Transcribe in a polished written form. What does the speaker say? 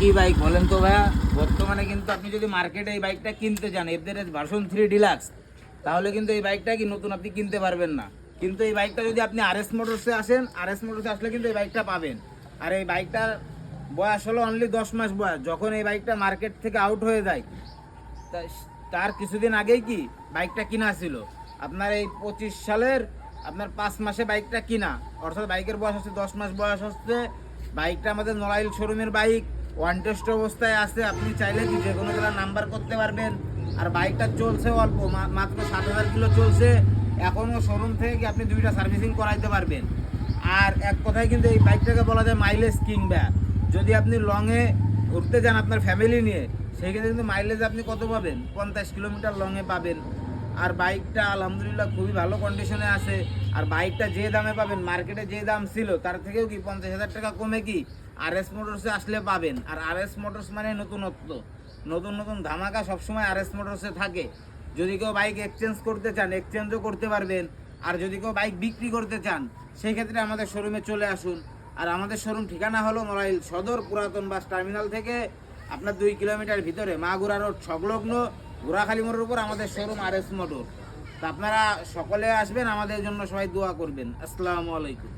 কি বাইক বলেন তো ভাইয়া? বর্তমানে কিন্তু আপনি যদি মার্কেটে এই বাইকটা কিনতে চান এফজেড ভার্সন 3 ডিলাক্স, তাহলে কিন্তু এই বাইকটা কি নতুন আপনি কিনতে পারবেন না। কিন্তু এই বাইকটা যদি আপনি আরএস মোটরসে আসেন, আরএস মোটরসে আসলে কিন্তু এই বাইকটা পাবেন। আর এই বাইকটার বয়স হলো অনলি 10 মাস বয়স। যখন এই বাইকটা মার্কেট থেকে আউট হয়ে যায়, তার কিছুদিন আগেই কি বাইকটা কিনা ছিল। আপনার এই 25 সালের আপনার 5 মাসে বাইকটা কিনা, অর্থাৎ বাইকের বয়স হচ্ছে 10 মাস বয়স হচ্ছে। বাইকটা আমাদের নড়াইল শোরুমের বাইক, ওয়ান টেস্ট অবস্থায় আছে। আপনি চাইলে কি যে কোনো জেলার নাম্বার করতে পারবেন। আর বাইকটা চলছে অল্প, মাত্র 7,000 কিলো চলছে। এখনও শোরুম থেকে কি আপনি 2টা সার্ভিসিং করাইতে পারবেন। আর এক কথায় কিন্তু এই বাইকটাকে বলা যায় মাইলেজ কিং। যদি আপনি লংয়ে ঘুরতে যান আপনার ফ্যামিলি নিয়ে, সেক্ষেত্রে কিন্তু মাইলেজ আপনি কত পাবেন? 50 কিলোমিটার লংয়ে পাবেন। আর বাইকটা আলহামদুলিল্লাহ খুবই ভালো কন্ডিশনে আছে। আর বাইকটা যে দামে পাবেন, মার্কেটে যে দাম ছিল তার থেকেও কি 50,000 টাকা কমে কি আরএস মোটরসে আসলে পাবেন। আর আরএস মোটরস মানে নতুনত্ব, নতুন নতুন ধামাকা সবসময় আরএস মোটরসে থাকে। যদি কেউ বাইক এক্সচেঞ্জ করতে চান, এক্সচেঞ্জও করতে পারবেন। আর যদি কেউ বাইক বিক্রি করতে চান, সেই ক্ষেত্রে আমাদের শোরুমে চলে আসুন। আর আমাদের শোরুম ঠিকানা হলো নড়াইল সদর পুরাতন বাস টার্মিনাল থেকে আপনার 2 কিলোমিটার ভিতরে মাগুরা রোড সংলগ্ন ঘোড়াখালী মোড়ের উপর আমাদের শোরুম আরএস মোটর। তা আপনারা সকলে আসবেন, আমাদের জন্য সবাই দোয়া করবেন। আসসালামু আলাইকুম।